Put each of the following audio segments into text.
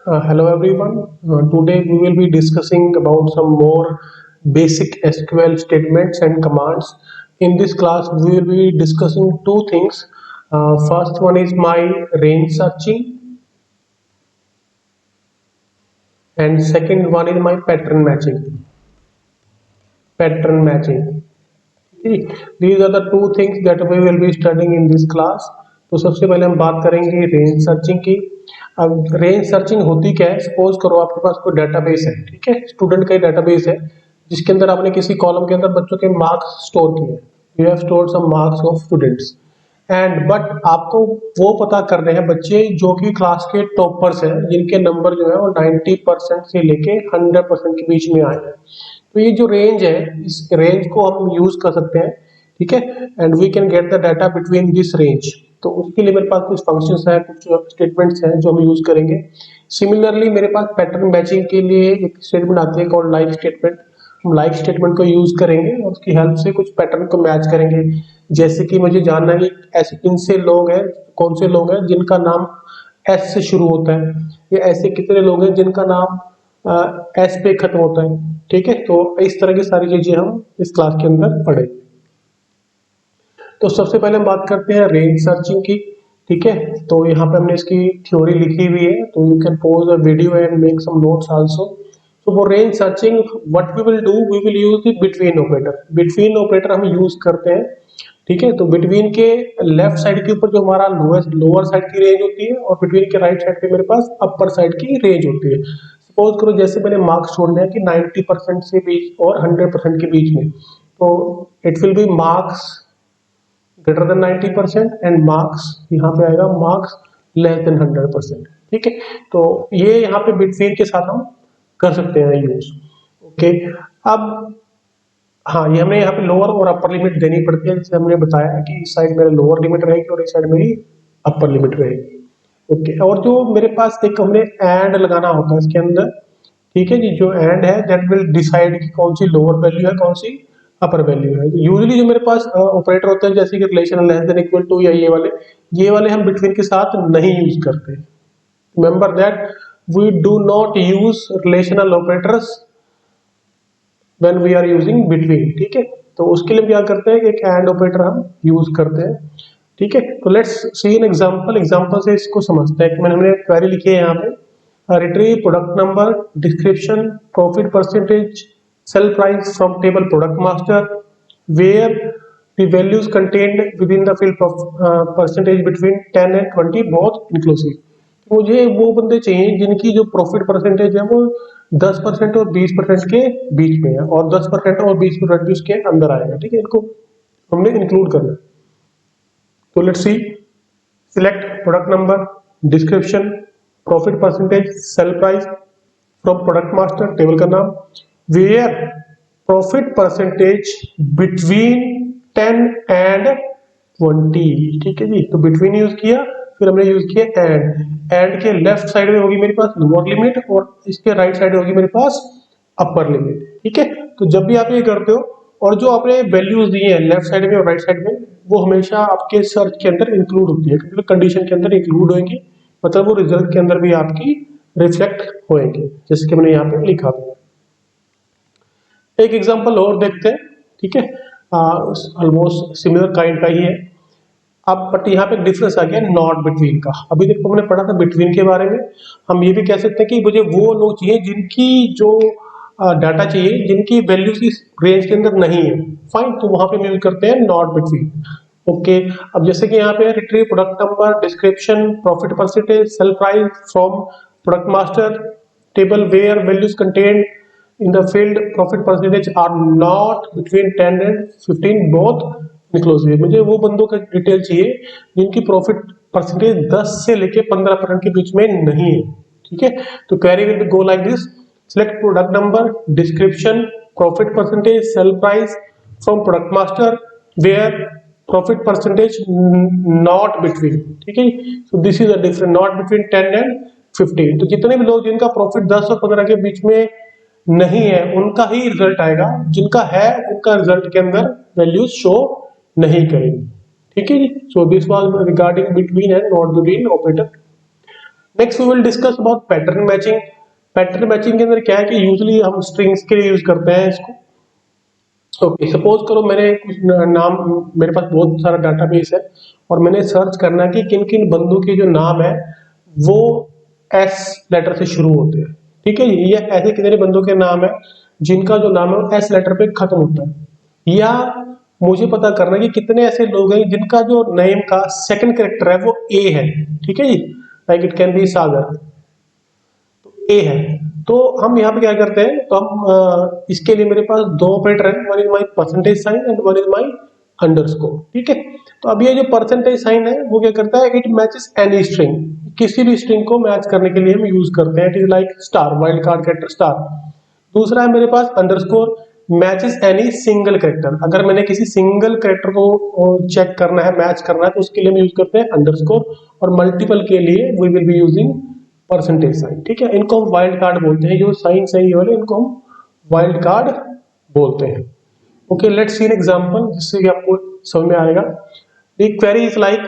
Hello everyone. Today we will be discussing about some more basic SQL statements and commands. In this class, we will be discussing two things. First one is my range searching, and second one is my pattern matching. Pattern matching. ठीक, these are the two things that we will be studying in this class. तो सबसे पहले हम बात करेंगे range searching की। अब range searching होती क्या है? सपोज करो आपके पास कोई डाटाबेस है, ठीक है, स्टूडेंट का ही डाटाबेस है, जिसके अंदर आपने किसी कॉलम के अंदर बच्चों के मार्क्स स्टोर किए। You have stored some marks of students and but आपको वो पता करने हैं बच्चे जो कि क्लास के टॉपर्स हैं, जिनके नंबर जो है वो 90% से लेके 100% के बीच में आए हैं। तो ये जो रेंज है, इस रेंज को हम यूज कर सकते हैं, ठीक है, and we can get the data between this range. तो उसके लिए मेरे पास कुछ फंक्शंस हैं, कुछ स्टेटमेंट्स हैं जो हम यूज करेंगे। सिमिलरली मेरे पास पैटर्न मैचिंग के लिए एक स्टेटमेंट आती है कॉल्ड लाइक स्टेटमेंट। हम लाइक स्टेटमेंट को यूज करेंगे और उसकी हेल्प से कुछ पैटर्न को मैच करेंगे। जैसे कि मुझे जानना है ऐसे इनसे लोग हैं, कौन से लोग हैं जिनका नाम एस से शुरू होता है, या ऐसे कितने लोग हैं जिनका नाम एस पे खत्म होता है, ठीक है। तो इस तरह की सारी चीजें हम इस क्लास के अंदर पढ़ेंगे। तो सबसे पहले हम बात करते हैं रेंज सर्चिंग की, ठीक है। तो यहाँ पे हमने इसकी थ्योरी लिखी हुई है, तो you can pause a video and make some notes also. तो for range searching what we will do, we will use the between operator. Between operator हम यूज करते हैं, ठीक है। तो बिटवीन के लेफ्ट साइड के ऊपर जो हमारा लोअर साइड की रेंज होती है और बिटवीन के राइट साइड पे मेरे पास अपर साइड की रेंज होती है। सपोज करो जैसे मैंने मार्क्स छोड़ने हैं कि 90% से बीच और 100% के बीच में, तो it will be marks greater than 90% and marks यहाँ पे आएगा मार्क्स लेस देन 100%, ठीक है। तो ये यहाँ पे बिटवीन के साथ हम कर सकते हैं यूज, ओके। अब हाँ, ये हमें यहाँ पे लोअर और अपर लिमिट देनी पड़ती है, जैसे हमने बताया कि इस साइड मेरे लोअर लिमिट रहेगी और इस साइड मेरी अपर लिमिट रहेगी, ओके। और जो मेरे पास एक हमने एंड लगाना होता है इसके अंदर, ठीक है जी। जो एंड है दैट विल डिसाइड कि कौन सी लोअर वैल्यू है, कौन सी अपर वैल्यू है। यूजुअली जो मेरे पास ऑपरेटर होते हैं जैसे कि relation less than equal to या ये वाले हम बिटवीन के साथ नहीं यूज करते। Remember that we do not use relational operators when we are using between, ठीक है। तो उसके लिए क्या करते हैं, एक एंड ऑपरेटर हम यूज करते हैं, ठीक है। तो let's see an example. Example से इसको समझते हैं कि हमने क्वेरी लिखी है यहाँ पे, retrieve product number, description, profit percentage, sale price from table product master, where the values contained within the field percentage between 10 and 20 both inclusive. मुझे वो बंदे चाहिए जिनकी जो प्रॉफिट परसेंटेज है वो 10% और 20% के बीच में है, और 10% और 20% भी उसके अंदर आएगा, ठीक है। इनको हमने इंक्लूड करना है। तो let's see, select product number, description, profit percentage, sale price from product master, table का नाम, where profit percentage between 10 and 20, ठीक है जी। तो बिटवीन यूज किया, फिर हमने यूज किया एंड के लेफ्ट साइड में होगी मेरे पास लोअर लिमिट और इसके राइट साइड में होगी मेरे पास अपर लिमिट, ठीक है। तो जब भी आप ये करते हो और जो आपने वैल्यूज दी हैं लेफ्ट साइड में और राइट साइड में, वो हमेशा आपके सर्च के अंदर इंक्लूड होती है, क्योंकि कंडीशन के अंदर इंक्लूड होंगी, मतलब वो रिजल्ट के अंदर भी आपकी रिफ्लेक्ट होंगे, जैसे कि मैंने यहाँ पे लिखा था। एक एग्जांपल और देखते हैं, ठीक है, ऑलमोस्ट सिमिलर काइंड का ही है। अब बट यहाँ पे डिफरेंस आ गया नॉट बिटवीन का। अभी देखो हमने पढ़ा था बिटवीन के बारे में, हम ये भी कह सकते हैं कि मुझे वो लोग चाहिए जिनकी जो डाटा चाहिए जिनकी वैल्यूज इस रेंज के अंदर नहीं है, फाइन। तो वहां पे हम यूज करते हैं नॉट बिटवीन, ओके। अब जैसे कि यहाँ पे retrieve product number, description, profit percentage, sale price from product master table where values contained in the field profit percentage are not between 10 and 15 both inclusive। मुझे वो बंदों का डिटेल चाहिए जिनकी प्रॉफिट परसेंटेज 10 से लेके 15% के बीच में नहीं है, ठीक है। तो query will go like this, select product number, description, profit percentage, sale price from product master where profit percentage not between, ठीक है। So this is a different, not between 10 and 15। तो जितने भी लोग जिनका प्रॉफिट 10 और 15 के बीच में नहीं है उनका ही रिजल्ट आएगा, जिनका है उनका रिजल्ट के अंदर वैल्यूज शो नहीं करेंगे, ठीक है जी। So this was regarding between and not between operator. Next we will discuss about pattern matching. Pattern matching के अंदर क्या है कि यूजली हम स्ट्रिंग्स के लिए यूज करते हैं इसको। ओके, सपोज करो मैंने कुछ नाम, मेरे पास बहुत सारा डाटाबेस है और मैंने सर्च करना है कि किन किन बंदों के जो नाम है वो एस लेटर से शुरू होते हैं। ठीक है, ये ऐसे कितने बंदों के नाम है जिनका जो नाम है वो एस लेटर पे खत्म होता है। या मुझे पता करना है कि कितने ऐसे लोग हैं जिनका जो नेम का सेकंड कैरेक्टर है वो ए है। ठीक है जी, लाइक इट कैन बी सागर, ए है। तो हम यहाँ पे क्या करते हैं, तो हम इसके लिए मेरे पास दो ऑपरेटर है, one is my percentage sign and one is my underscore. ठीक है, तो अब ये जो परसेंटेज साइन है वो क्या करता है, इट मैचेस एनी स्ट्रिंग, किसी भी स्ट्रिंग को मैच करने के लिए हम यूज करते हैं। It is like star, wild card character star. दूसरा है मेरे पास underscore, matches any single character. अगर मैंने किसी सिंगल कैरेक्टर को चेक करना है, मैच करना है, तो उसके लिए हम यूज करते हैं अंडरस्कोर। और मल्टीपल के लिए we will be using percentage sign. ठीक है, इनको हम वाइल्ड कार्ड बोलते हैं, जो साइन सही वाले इनको हम वाइल्ड कार्ड बोलते हैं। Okay, let's see an example जिससे कि आपको समझ में आएगा। The query is like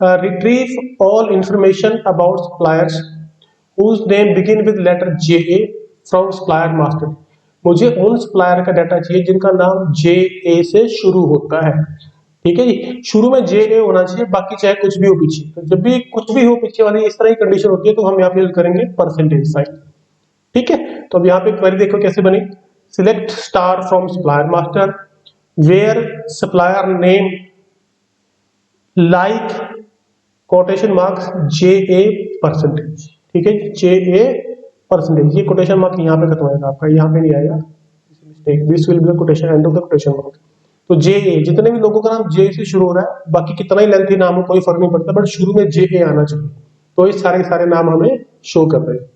retrieve all information about suppliers whose name begin with letter JA from supplier master। मुझे उन सप्लायर का डाटा चाहिए जिनका नाम JA से शुरू होता है। ठीक है जी, शुरू में JA होना चाहिए, बाकी चाहे कुछ भी हो पीछे। तो जब भी कुछ भी हो पीछे वाली इस तरह की कंडीशन होती है तो हम यहाँ पे यूज करेंगे परसेंटेज साइन। ठीक है, तो अब यहाँ पे क्वेरी देखो कैसे बनी। Select star from supplier master where supplier name like quotation marks JA percentage. ठीक है, JA परसेंटेज, ये कोटेशन मार्क यहाँ पे खत्म होगा आपका, यहाँ पे नहीं आएगा, mistake, this will be quotation end of the quotation mark. तो JA, जितने भी लोगों का नाम J से शुरू हो रहा है, बाकी कितना ही लेंथी नाम हो कोई फर्क नहीं पड़ता, बट शुरू में JA आना चाहिए, तो ये सारे सारे नाम हमें शो कर रहे हैं।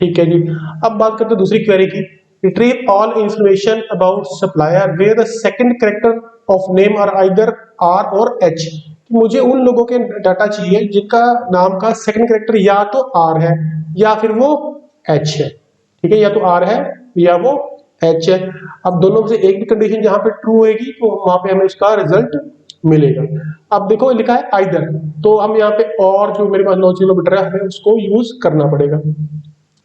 ठीक है जी, अब बात करते हैं दूसरी क्वेरी की। Retrieve all information about supplier where the second character of name are either R और H। कि मुझे उन लोगों के डाटा चाहिए जिनका नाम का सेकंड कैरेक्टर या तो R है या फिर वो H है। ठीक है, या तो R है या वो H है। अब दोनों में से एक भी कंडीशन जहां पे ट्रू होगी तो वहां पे हमें उसका रिजल्ट मिलेगा। अब देखो लिखा है आइदर, तो हम यहाँ पे और जो मेरे पास 9 किलोमीटर है हमें उसको यूज करना पड़ेगा।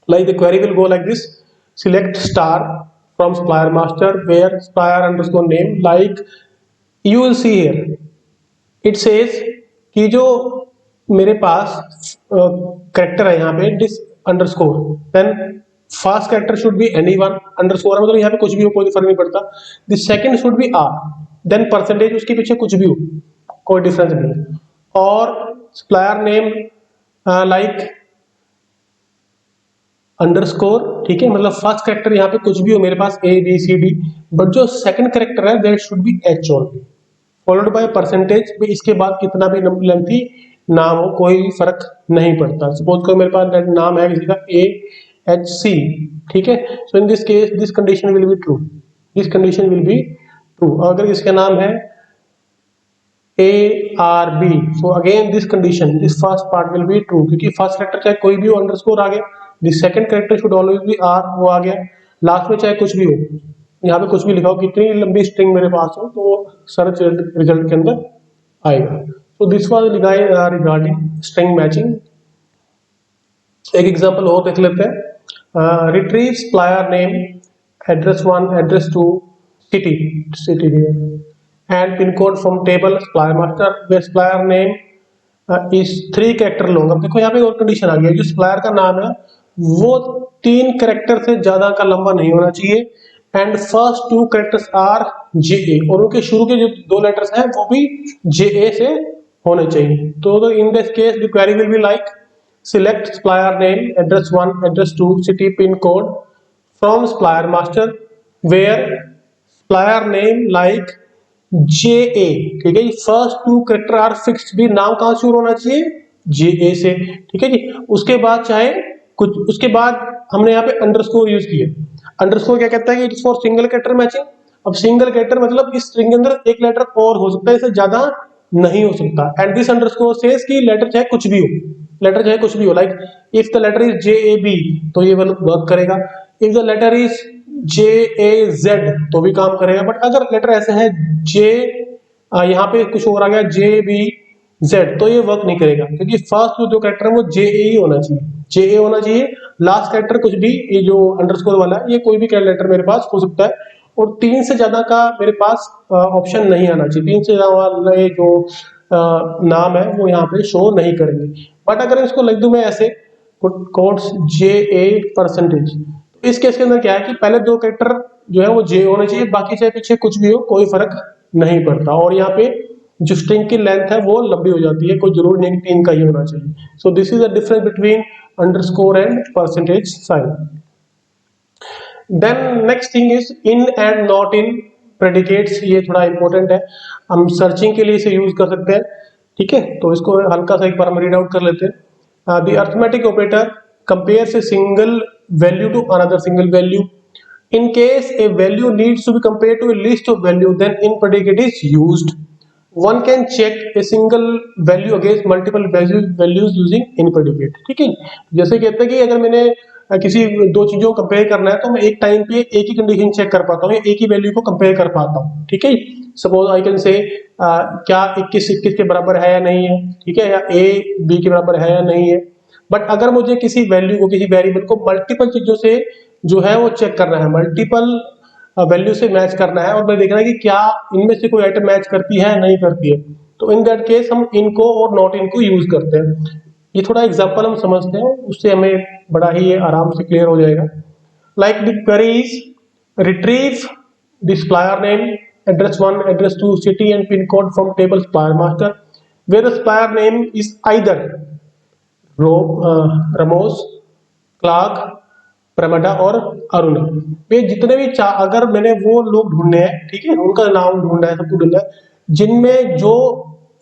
Like the query will go like this: select star from supplier master where supplier underscore name, like you will see here it says कि जो मेरे पास कैरेक्टर है यहाँ पे this underscore, then first character should be any one, underscore मतलब यहाँ पे कुछ भी हो कोई फर्क नहीं पड़ता। The second should be R, then percentage उसके पीछे कुछ भी हो कोई डिफरेंस नहीं है। और सप्लायर नेम लाइक अंडरस्कोर, ठीक है, मतलब फर्स्ट कैरेक्टर यहाँ पे कुछ भी हो मेरे पास ABCD, बट जो सेकंड कैरेक्टर है that should be H only, followed by percentage. इसके बाद कितना भी लेंथी नाम हो कोई फर्क नहीं पड़ता। सपोज करो मेरे पास नाम है किसी का AHC, ठीक है, so in this case this condition will be true, this condition will be true. अगर इसका नाम है ARB, so again this condition, this first part will be true, क्योंकि फर्स्ट कैरेक्टर चाहे कोई भी हो अंडरस्कोर आ गया, the second character should always be R, वो आ गया, लास्ट में चाहे कुछ भी हो, यहाँ पे कुछ भी लिखा हो, कितनी लंबी स्ट्रिंग मेरे पास हो तो सर्च रिजल्ट के अंदर आएगा। So this was regarding string matching. एक एग्जांपल और देख लेते हैं। Retrieve supplier name address 1 address 2 city here and pin code from table supplier master where supplier name is 3 character long. अब देखो यहाँ पे और कंडीशन आ गई, जो सप्लायर का नाम है वो 3 कैरेक्टर से ज्यादा का लंबा नहीं होना चाहिए, and first 2 characters are JA, और उनके शुरू के जो 2 लेटर्स हैं वो भी JA से होने चाहिए। तो इन this case the query will be like select supplier name address 1 address 2 city pin code from supplier master where supplier name like JA, ठीक है जी, फर्स्ट 2 कैरेक्टर आर फिक्स्ड, भी नाम कहां शुरू होना चाहिए JA से। ठीक है जी, उसके बाद चाहे कुछ, उसके बाद हमने यहाँ पे अंडरस्कोर यूज किया। अंडरस्कोर क्या कहता है कि it's for single character matching. अब सिंगल कैरेक्टर मतलब इस स्ट्रिंग के अंदर एक लेटर और हो सकता है, इससे ज्यादा नहीं हो सकता। एंड दिस अंडरस्कोर सेज कि लेटर चाहे कुछ भी हो, लेटर चाहे कुछ भी हो, like if the letter is JAB तो ये वर्क करेगा, if the letter is JAZ तो भी काम करेगा। बट अगर लेटर ऐसे है J, यहाँ पे कुछ और आ गया JB Z, तो ये वर्क नहीं करेगा क्योंकि फर्स्ट जो कैरेक्टर है वो JA ही होना चाहिए, JA होना चाहिए। लास्ट कैरेक्टर कुछ भी, ये जो अंडरस्कोर वाला है ये कोई भी कैरेक्टर मेरे पास हो सकता है, और 3 से ज्यादा का मेरे पास ऑप्शन नहीं आना चाहिए। 3 से ज्यादा वाले जो नाम है वो यहाँ पे शो नहीं करेंगे। बट अगर इसको लिख दूं मैं ऐसे कोट्स JA परसेंटेज, तो इस केस के अंदर क्या है कि पहले दो कैरेक्टर जो है वो J होने चाहिए, बाकी चाहे पीछे कुछ भी हो कोई फर्क नहीं पड़ता। और यहाँ पे जो स्ट्रिंग की लेंथ है वो लंबी हो जाती है, कोई जरूरी नहीं कि 3 का ही होना चाहिए। So this is the difference between underscore and percentage sign. Then next thing is in and not in predicates, ये थोड़ा इंपॉर्टेंट है, हम सर्चिंग के लिए इसे यूज कर सकते हैं। ठीक है, तो इसको हल्का सा एक बार हम रीड आउट कर लेते हैं। The arithmetic operator compares a single value to another single value. In case a value needs to be compared to a list of value, then in predicate is used. One can check a single value against multiple values using in predicate. ठीक है, जैसे कहते हैं कि अगर मैंने किसी दो चीजों को कंपेयर करना है तो मैं एक टाइम पे एक ही कंडीशन चेक कर पाता हूँ, एक ही वैल्यू को कंपेयर कर पाता हूँ। ठीक है, सपोज आई कैन से क्या 21 के बराबर है या नहीं है, ठीक है, या A B के बराबर है या नहीं है। बट अगर मुझे किसी वैल्यू को, किसी वेरिएबल को मल्टीपल चीजों से जो है वो चेक करना है, मल्टीपल वैल्यू से मैच करना है, और मैं देखना है कि क्या इनमें से कोई आइटम मैच करती है नहीं करती है, तो इन दैट केस हम इनको और नॉट इनको यूज करते हैं। ये थोड़ा एग्जांपल हम समझते हैं, उससे हमें बड़ा ही ये आराम से क्लियर हो जाएगा। Like the query is retrieve the supplier name, address 1, address 2, city and pin code from table supplier master where the supplier name is either Ramos, Clark, Pramada और अरुणा। ये जितने भी अगर मैंने वो लोग ढूंढने हैं, ठीक है, उनका नाम ढूंढना है, सबको ढूंढना है, जिनमें जो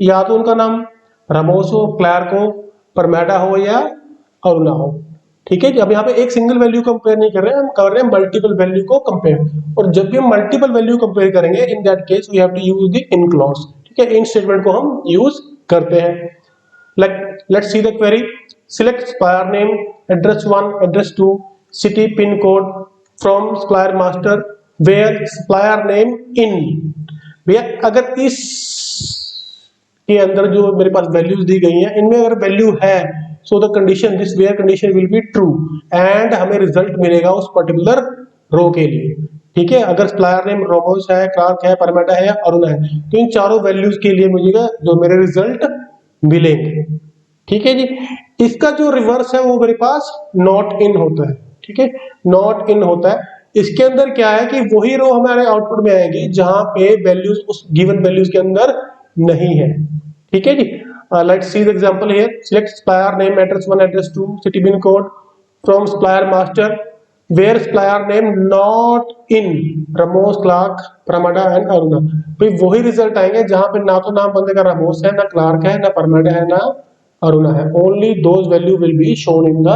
या तो उनका नाम रमोस हो, क्लार्क हो, प्रमदा हो या अरुणा हो। ठीक है, अब यहाँ पे एक सिंगल वैल्यू कंपेयर नहीं कर रहे हैं, हम कर रहे हैं मल्टीपल वैल्यू को कंपेयर। और जब भी हम मल्टीपल वैल्यू कंपेयर करेंगे, in that case we have to use the in clause. ठीक है, इन स्टेटमेंट को हम यूज करते हैं। Let's see the query. Select supplier name, address 1, address 2, city, pin code from supplier master where supplier name in। भैया अगर इस के अंदर जो मेरे पास वैल्यूज दी गई हैं, इनमें अगर वैल्यू है, so the condition this where condition will be true and हमें रिजल्ट मिलेगा उस पर्टिकुलर रो के लिए। ठीक है, अगर सप्लायर नेम रोमोस है, क्लार्क है, परमेटा है या अरुणा है, तो इन चारों वैल्यूज के लिए मुझे जो मेरे रिजल्ट मिलेंगे। ठीक है जी, इसका जो रिवर्स है वो मेरे पास नॉट इन होता है। ठीक है, नॉट इन होता है। इसके अंदर क्या है कि वही रो हमारे आउटपुट में आएगी जहां पे वैल्यूज उस गिवन वैल्यूज के अंदर नहीं है। ठीक है जी, let's see the example here. Select supplier name, address 1, address 2, city, pin code from supplier master where supplier name not in Ramos, Clark, Pramada and Aruna. भाई वही रिजल्ट आएंगे जहां पे ना तो नाम बंदे का रमोस है, ना क्लार्क है, ना प्रमदा है, ना अरुणा है। Only those value will be shown in the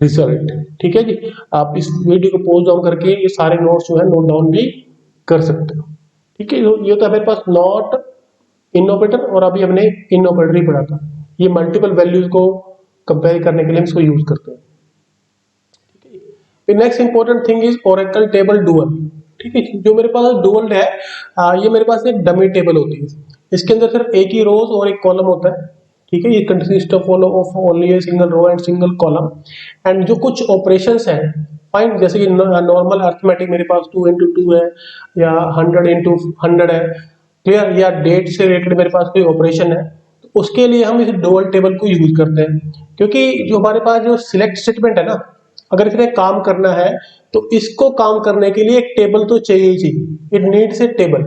result. ठीक है जी, आप इस वीडियो को पोज डाउन करके ये सारे नोट्स जो है नोट डाउन भी कर सकते हो। ठीक है, ये तो मेरे पास नॉट इन ऑपरेटर, और अभी हमने इन ऑपरेटर ही पढ़ा था। ये मल्टीपल वैल्यूज को कंपेयर करने के लिए हम इसको यूज करते हैं। Next important thing is Oracle table dual. ठीक है, जो मेरे पास डुअल है, ये मेरे पास एक डमी टेबल होती है। इसके अंदर सिर्फ एक ही रोज और एक कॉलम होता है। ठीक है, ये consist of only a single row and single column. And जो कुछ ऑपरेशंस हैं फाइन, जैसे कि नॉर्मल अरिथमेटिक मेरे पास 2 into 2 है, या 100 into 100 है, क्लियर, या डेट से रिलेटेड मेरे पास कोई ऑपरेशन है, तो उसके लिए हम इस डुअल टेबल को यूज करते हैं। क्योंकि जो हमारे पास जो सिलेक्ट स्टेटमेंट है ना, अगर इसने काम करना है तो इसको काम करने के लिए एक टेबल तो चाहिए ही चाहिए। It needs a table.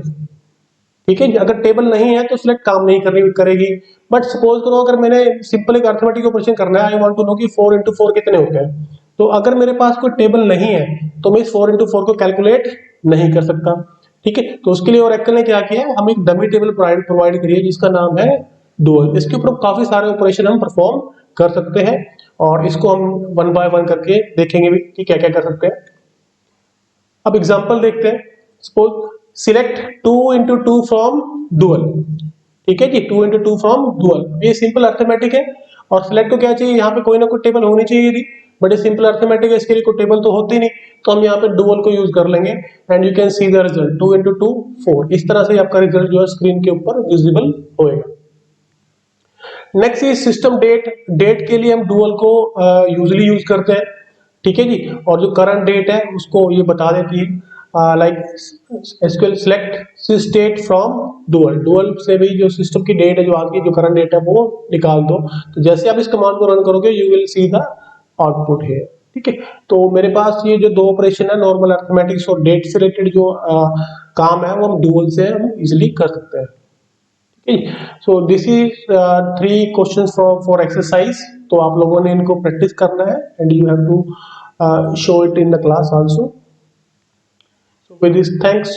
ठीक है, अगर टेबल नहीं है तो सिलेक्ट काम नहीं करेगी। बट सपोज करो अगर मैंने सिंपल एक अरिथमेटिक ऑपरेशन करना है, आई वांट टू नो कि 4 into 4 कितने होते हैं, तो अगर मेरे पास कोई टेबल नहीं है तो मैं इस 4 into 4 को कैलकुलेट नहीं कर सकता। ठीक है, तो उसके लिए ओरेकल ने क्या किया, हम एक डमी टेबल प्रोवाइड करी है जिसका नाम है डुअल। इसके ऊपर काफी सारे ऑपरेशन हम परफॉर्म कर सकते हैं, और इसको हम वन बाय वन करके देखेंगे भी कि क्या क्या कर सकते हैं। अब एग्जांपल देखते हैं। Suppose select 2 into 2 from dual. ठीक है जी, 2 into 2 फ्रॉम डुअल, ये सिंपल अरिथमेटिक है। और सिलेक्ट को क्या चाहिए, यहाँ पे कोई ना कोई टेबल होनी चाहिए थी, बट ये सिंपल अरिथमेटिक है, इसके लिए कोई टेबल तो होती नहीं, तो हम यहाँ पे डुअल को यूज कर लेंगे। And you can see the result 2 into 2 4। इस तरह से आपका रिजल्ट जो है स्क्रीन के ऊपर विजिबल होएगा। Next is system date. Date के लिए हम डुअल को यूजली यूज करते हैं, ठीक है जी। और जो करंट डेट है उसको ये बता देती है, like SQL select sysdate from dual. Dual से भी जो सिस्टम की डेट है, जो आज की जो करंट डेट है वो निकाल दो। तो जैसे आप इस कमांड को रन करोगे you will see the output है, ठीक है। तो मेरे पास ये जो दो ऑपरेशन है, नॉर्मल अरिथमेटिक्स और डेट से रिलेटेड जो काम है वो हम डुअल से हम इजिली कर सकते हैं। So this is 3 questions for exercise. तो आप लोगों ने इनको प्रैक्टिस करना है and you have to show it in the class also. So with this, thanks.